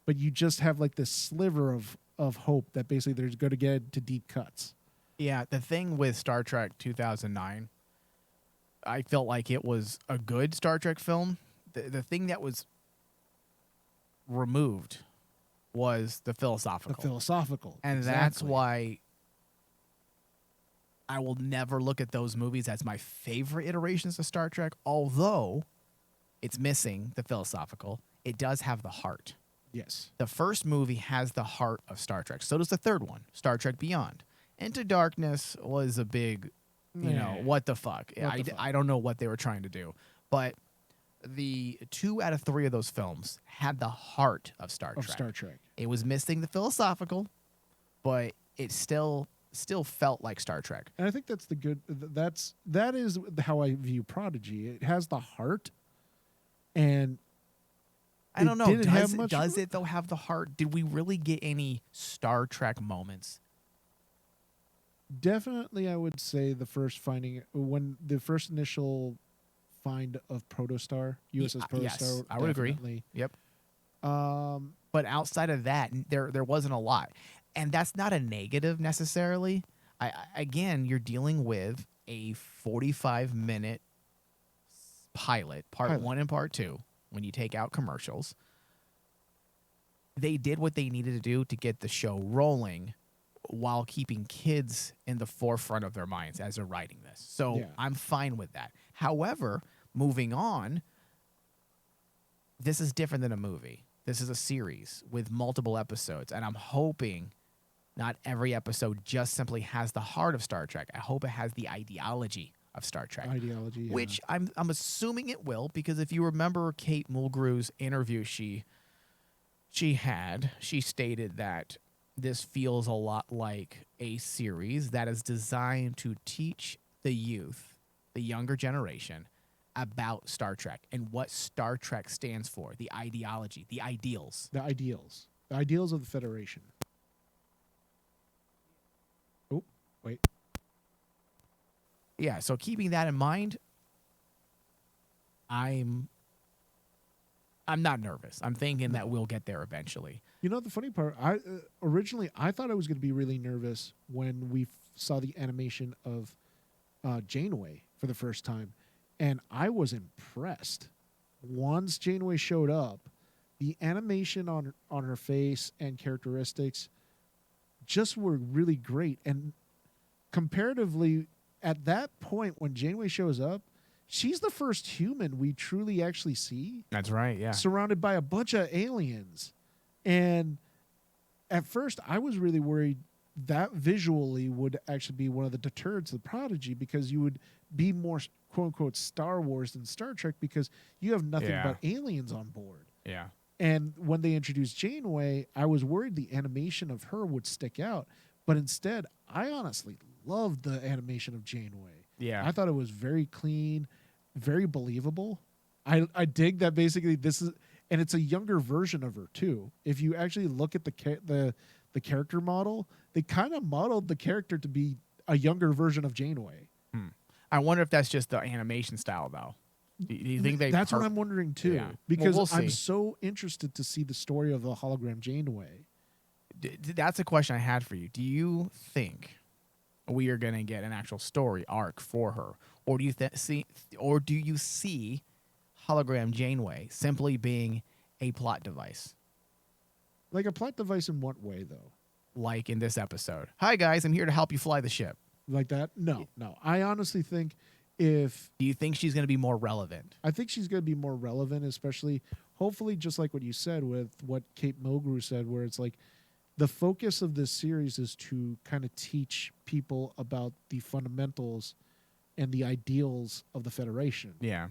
Speaker 5: but you just have like this sliver of hope that basically there's going to get to deep cuts.
Speaker 4: Yeah, the thing with Star Trek 2009, I felt like it was a good Star Trek film. The thing that was removed was the philosophical. And that's
Speaker 5: exactly.
Speaker 4: why I will never look at those movies as my favorite iterations of Star Trek, although it's missing the philosophical. It does have the heart.
Speaker 5: Yes.
Speaker 4: The first movie has the heart of Star Trek. So does the third one, Star Trek Beyond. Into Darkness was a big, you know, what the fuck? I don't know what they were trying to do. But the 2 out of 3 of those films had the heart of Star Trek. It was missing the philosophical, but it still felt like Star Trek.
Speaker 5: And I think that's that is how I view Prodigy. It has the heart, and
Speaker 4: I don't know. Does
Speaker 5: it
Speaker 4: it though have the heart? Did we really get any Star Trek moments?
Speaker 5: Definitely, I would say the first initial find of Protostar, USS Protostar.
Speaker 4: Yes, I would agree. Yep. But outside of that, there wasn't a lot, and that's not a negative necessarily. Again, you're dealing with a 45-minute pilot, part 1 and part 2. When you take out commercials, they did what they needed to do to get the show rolling, while keeping kids in the forefront of their minds as they're writing this. So
Speaker 5: Yeah.
Speaker 4: I'm fine with that. However, moving on, this is different than a movie. This is a series with multiple episodes, and I'm hoping not every episode just simply has the heart of Star Trek. I hope it has the ideology of Star Trek.
Speaker 5: Ideology, yeah.
Speaker 4: Which I'm assuming it will, because if you remember Kate Mulgrew's interview she stated that this feels a lot like a series that is designed to teach the youth, the younger generation, about Star Trek and what Star Trek stands for, the ideology, the ideals.
Speaker 5: The ideals of the Federation. Oh, wait.
Speaker 4: Yeah, so keeping that in mind, I'm not nervous. I'm thinking that we'll get there eventually.
Speaker 5: You know, the funny part, originally I thought I was going to be really nervous when we saw the animation of Janeway for the first time, and I was impressed. Once Janeway showed up, the animation on her face and characteristics just were really great. And comparatively, at that point when Janeway shows up, she's the first human we truly actually see.
Speaker 4: That's right. Yeah.
Speaker 5: Surrounded by a bunch of aliens. And at first, I was really worried that visually would actually be one of the deterrents of the Prodigy, because you would be more, quote unquote, Star Wars than Star Trek, because you have nothing but aliens on board.
Speaker 4: Yeah.
Speaker 5: And when they introduced Janeway, I was worried the animation of her would stick out. But instead, I honestly loved the animation of Janeway.
Speaker 4: Yeah.
Speaker 5: I thought it was very clean, very believable. I dig that basically this is, and it's a younger version of her too. If you actually look at the character model, they kind of modeled the character to be a younger version of Janeway.
Speaker 4: I wonder if that's just the animation style, though. Do you think they?
Speaker 5: That's what I'm wondering too,
Speaker 4: Yeah.
Speaker 5: because
Speaker 4: Well, we'll
Speaker 5: I'm
Speaker 4: see.
Speaker 5: so interested to see the story of the hologram Janeway.
Speaker 4: That's a question I had for you. Do you think we are going to get an actual story arc for her, or do you see hologram Janeway simply being a plot device?
Speaker 5: Like a plot device in what way, though?
Speaker 4: Like in this episode. Hi, guys. I'm here to help you fly the ship.
Speaker 5: Like that? No. I honestly think if...
Speaker 4: Do you think she's going to be more relevant?
Speaker 5: I think she's going to be more relevant, especially, hopefully, just like what you said with what Kate Mulgrew said, where it's like the focus of this series is to kind of teach people about the fundamentals and the ideals of the Federation.
Speaker 4: Yeah.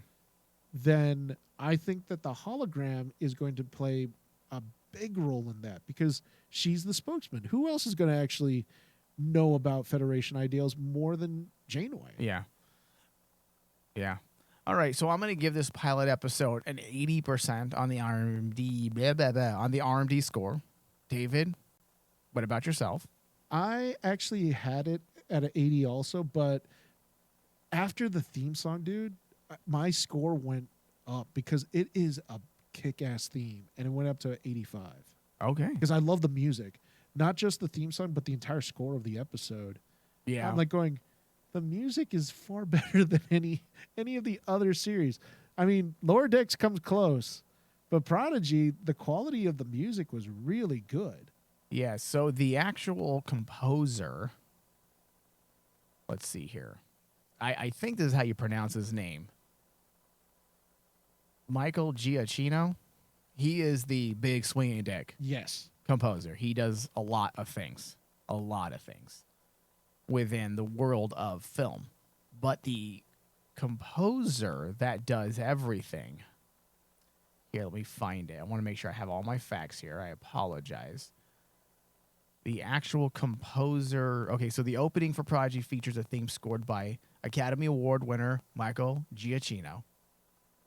Speaker 5: Then I think that the hologram is going to play a big role in that, because she's the spokesman. Who else is going to actually know about Federation ideals more than Janeway?
Speaker 4: Yeah. Yeah. All right, so I'm going to give this pilot episode an 80% on the RMD score. David, what about yourself?
Speaker 5: I actually had it at an 80 also, but after the theme song, dude, my score went up because it is a kick-ass theme, and it went up to 85.
Speaker 4: Okay.
Speaker 5: Because I love the music. Not just the theme song, but the entire score of the episode.
Speaker 4: Yeah.
Speaker 5: I'm like going, the music is far better than any of the other series. I mean, Lower Decks comes close, but Prodigy, the quality of the music was really good.
Speaker 4: Yeah, so the actual composer, let's see here. I think this is how you pronounce his name. Michael Giacchino. He is the big swinging deck
Speaker 5: Yes.
Speaker 4: composer. He does a lot of things within the world of film. But the composer that does everything, here, let me find it. I want to make sure I have all my facts here. I apologize. The actual composer, okay, so the opening for Prodigy features a theme scored by Academy Award winner Michael Giacchino,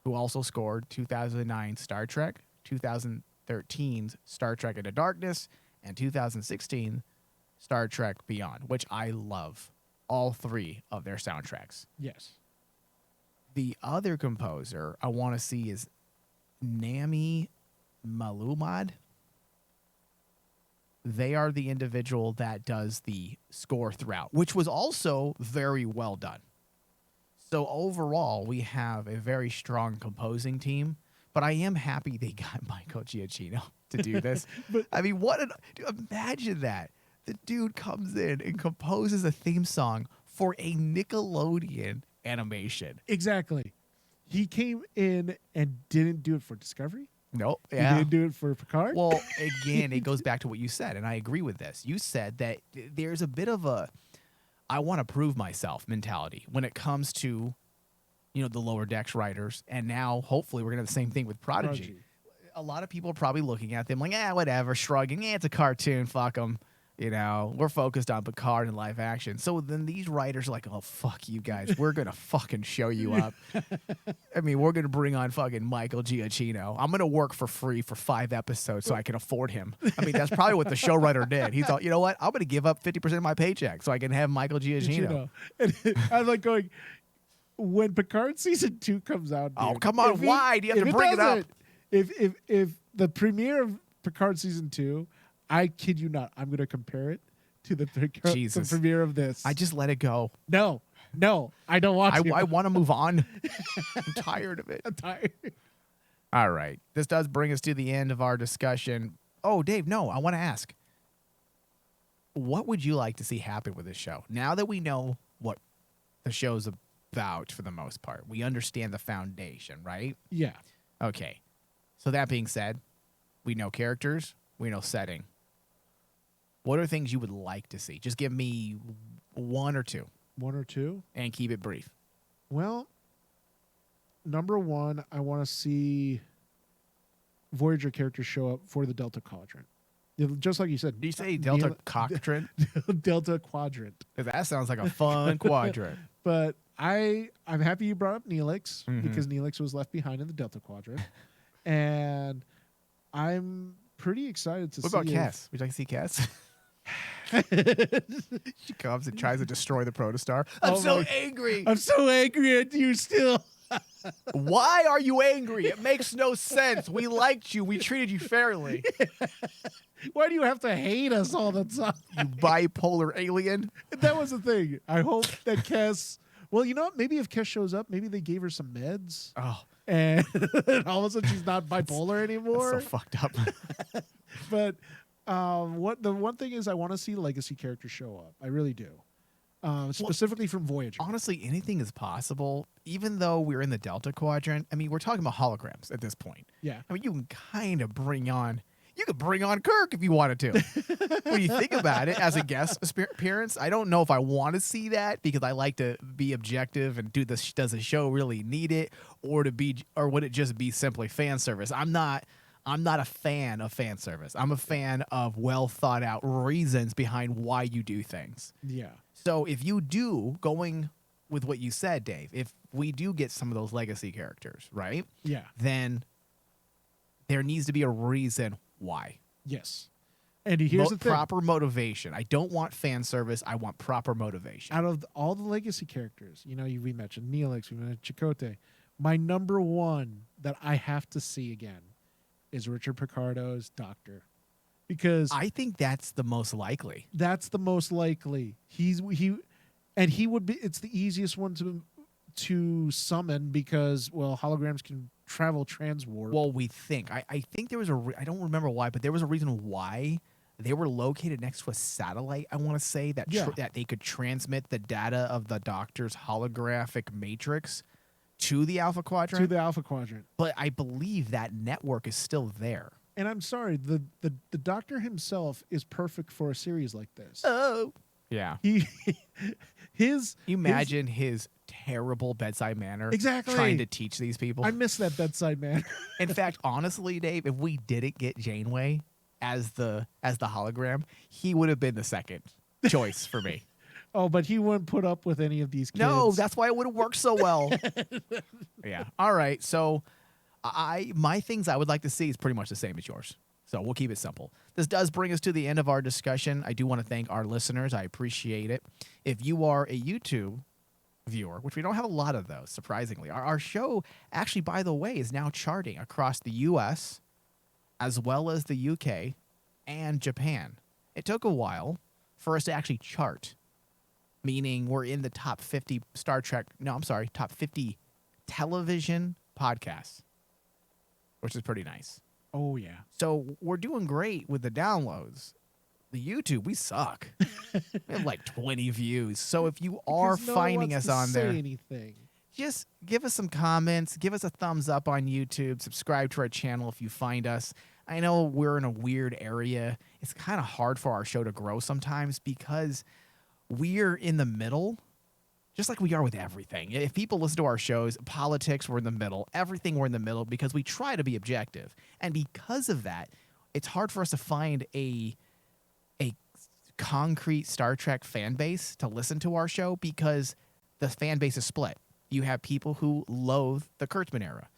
Speaker 4: who also scored 2009 Star Trek, 2013's Star Trek Into Darkness, and 2016 Star Trek Beyond, which I love all three of their soundtracks.
Speaker 5: Yes.
Speaker 4: The other composer I want to see is Nami Malumad. They are the individual that does the score throughout, which was also very well done. So overall, we have a very strong composing team, but I am happy they got Michael Giacchino to do this. I mean, imagine that. The dude comes in and composes a theme song for a Nickelodeon animation.
Speaker 5: Exactly. He came in and didn't do it for Discovery.
Speaker 4: Nope.
Speaker 5: He
Speaker 4: Yeah.
Speaker 5: didn't do it for Picard.
Speaker 4: Well, again, it goes back to what you said, and I agree with this. You said that there's a bit of a I want to prove myself mentality when it comes to, the Lower Decks writers, and now hopefully we're going to have the same thing with Prodigy. A lot of people are probably looking at them like, whatever, shrugging, it's a cartoon, fuck them. We're focused on Picard and live action. So then these writers are like, oh, fuck you guys. We're going to fucking show you up. I mean, we're going to bring on fucking Michael Giacchino. I'm going to work for free for 5 episodes so I can afford him. I mean, that's probably what the showrunner did. He thought, you know what? I'm going to give up 50% of my paycheck so I can have Michael Giacchino.
Speaker 5: And I'm like going, when Picard season 2 comes out, dude,
Speaker 4: Oh, come on. Why do you have to bring it up?
Speaker 5: If the premiere of Picard season 2, I kid you not, I'm going to compare it to the premiere of this.
Speaker 4: I just let it go.
Speaker 5: No, I don't want to.
Speaker 4: I want to move on. I'm tired of it.
Speaker 5: I'm tired.
Speaker 4: All right. This does bring us to the end of our discussion. Oh, Dave, no, I want to ask. What would you like to see happen with this show? Now that we know what the show's about for the most part. We understand the foundation, right?
Speaker 5: Yeah.
Speaker 4: Okay. So that being said, we know characters, we know setting. What are things you would like to see? Just give me one or two
Speaker 5: One or two?
Speaker 4: and keep it brief.
Speaker 5: Well, number one, I want to see Voyager characters show up for the Delta Quadrant. Just like you said.
Speaker 4: Do you say Delta Quadrant?
Speaker 5: Delta Quadrant.
Speaker 4: 'Cause that sounds like a fun quadrant.
Speaker 5: But I'm happy you brought up Neelix
Speaker 4: Mhm.
Speaker 5: because Neelix was left behind in the Delta Quadrant. And I'm pretty excited to
Speaker 4: What
Speaker 5: see
Speaker 4: about Cass? Would you like to see Cass? She comes and tries to destroy the protostar. I'm
Speaker 5: Oh
Speaker 4: so
Speaker 5: my-
Speaker 4: angry.
Speaker 5: I'm so angry at you still.
Speaker 4: Why are you angry? It makes no sense. We liked you. We treated you fairly.
Speaker 5: Why do you have to hate us all the time?
Speaker 4: You bipolar alien.
Speaker 5: That was the thing. I hope that Kes. Well, you know what? Maybe if Kes shows up, maybe they gave her some meds,
Speaker 4: Oh,
Speaker 5: and all of a sudden she's not bipolar anymore.
Speaker 4: that's so fucked up.
Speaker 5: But what the one thing is, I want to see legacy characters show up. I really do. Specifically from Voyager.
Speaker 4: Honestly, anything is possible. Even though we're in the Delta Quadrant, I mean, we're talking about holograms at this point.
Speaker 5: Yeah.
Speaker 4: I mean, you can kind of bring on. You could bring on Kirk if you wanted to. When you think about it, as a guest appearance, I don't know if I want to see that because I like to be objective and do this. Does the show really need it, or would it just be simply fan service? I'm not a fan of fan service. I'm a fan of well thought out reasons behind why you do things.
Speaker 5: Yeah.
Speaker 4: So if you do, going with what you said, Dave, if we do get some of those legacy characters, right?
Speaker 5: Yeah.
Speaker 4: Then there needs to be a reason why.
Speaker 5: Yes. And here's the thing.
Speaker 4: Proper motivation. I don't want fan service. I want proper motivation.
Speaker 5: Out of all the legacy characters, we mentioned Neelix, we mentioned Chakotay. My number one that I have to see again is Richard Picardo's Doctor, because
Speaker 4: I think that's the most likely.
Speaker 5: that's the most likely. He would be. It's the easiest one to summon because holograms can travel transwarp.
Speaker 4: Well, we think. I think there was I don't remember why, but there was a reason why they were located next to a satellite. I want to say that that they could transmit the data of the Doctor's holographic matrix to the Alpha Quadrant.
Speaker 5: To the Alpha Quadrant.
Speaker 4: But I believe that network is still there.
Speaker 5: And I'm sorry, the Doctor himself is perfect for a series like this.
Speaker 4: Oh. Yeah.
Speaker 5: You
Speaker 4: imagine his terrible bedside manner.
Speaker 5: Exactly.
Speaker 4: Trying to teach these people.
Speaker 5: I miss that bedside man.
Speaker 4: In fact, honestly, Dave, if we didn't get Janeway as the hologram, he would have been the second choice for me.
Speaker 5: Oh, but he wouldn't put up with any of these kids.
Speaker 4: No, that's why it would have worked so well. Yeah. All right. So my things I would like to see is pretty much the same as yours. So we'll keep it simple. This does bring us to the end of our discussion. I do want to thank our listeners. I appreciate it. If you are a YouTube viewer, which we don't have a lot of those, surprisingly, our show actually, by the way, is now charting across the U.S. as well as the UK and Japan. It took a while for us to actually chart, meaning we're in the top 50 top 50 television podcasts, which is pretty nice.
Speaker 5: Oh, yeah.
Speaker 4: So we're doing great with the downloads. The YouTube, we suck. We have like 20 views. So if you are
Speaker 5: Because no one
Speaker 4: finding
Speaker 5: wants
Speaker 4: us
Speaker 5: to
Speaker 4: on
Speaker 5: say
Speaker 4: there,
Speaker 5: anything.
Speaker 4: just give us some comments, give us a thumbs up on YouTube, subscribe to our channel if you find us. I know we're in a weird area. It's kind of hard for our show to grow sometimes because we're in the middle, just like we are with everything. If people listen to our shows, politics, we're in the middle. Everything, we're in the middle because we try to be objective. And because of that, it's hard for us to find a concrete Star Trek fan base to listen to our show because the fan base is split. You have people who loathe the Kurtzman era,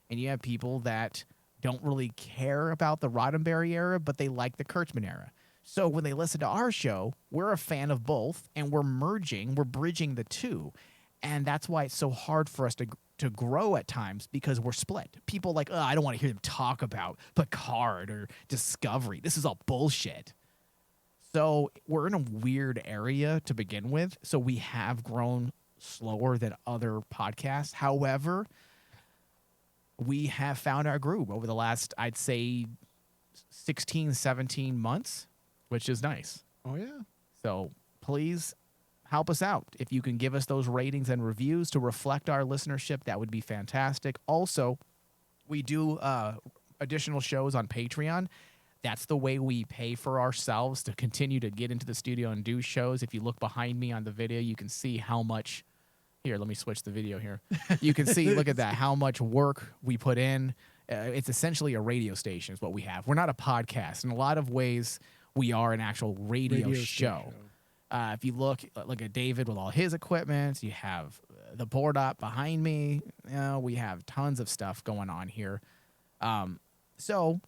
Speaker 4: and you have people that don't really care about the Roddenberry era, but they like the Kurtzman era. So when they listen to our show, we're a fan of both, and we're bridging the two. And that's why it's so hard for us to grow at times because we're split. People like, I don't want to hear them talk about Picard or Discovery. This is all bullshit. So we're in a weird area to begin with. So we have grown slower than other podcasts. However, we have found our groove over the last, I'd say, 16, 17 months, which is nice.
Speaker 5: Oh, yeah.
Speaker 4: So please help us out. If you can give us those ratings and reviews to reflect our listenership, that would be fantastic. Also, we do additional shows on Patreon. That's the way we pay for ourselves to continue to get into the studio and do shows. If you look behind me on the video, you can see how much. Here, let me switch the video here. You can see, look at that, how much work we put in. It's essentially a radio station is what we have. We're not a podcast. In a lot of ways, we are an actual radio show. If you look at David with all his equipment, you have the board up behind me. We have tons of stuff going on here. So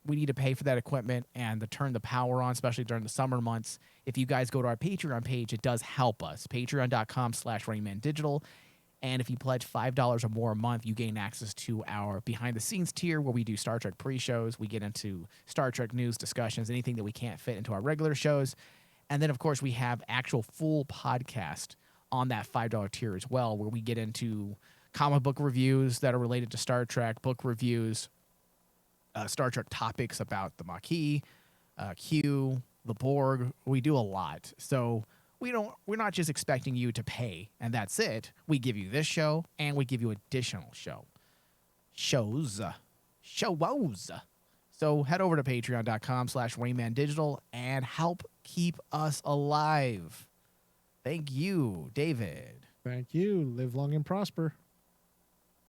Speaker 4: we need to pay for that equipment and to turn the power on, especially during the summer months. If you guys go to our Patreon page, it does help us. Patreon.com/RaymanDigital. And if you pledge $5 or more a month, you gain access to our behind-the-scenes tier where we do Star Trek pre-shows. We get into Star Trek news discussions, anything that we can't fit into our regular shows. And then, of course, we have actual full podcast on that $5 tier as well, where we get into comic book reviews that are related to Star Trek, book reviews, Star Trek topics about the Maquis, Q, the Borg. We do a lot. So we're not just expecting you to pay and that's it. We give you this show and we give you additional shows. So head over to patreon.com/RaymanDigital and help keep us alive. Thank you, David.
Speaker 5: Thank you. Live long and prosper.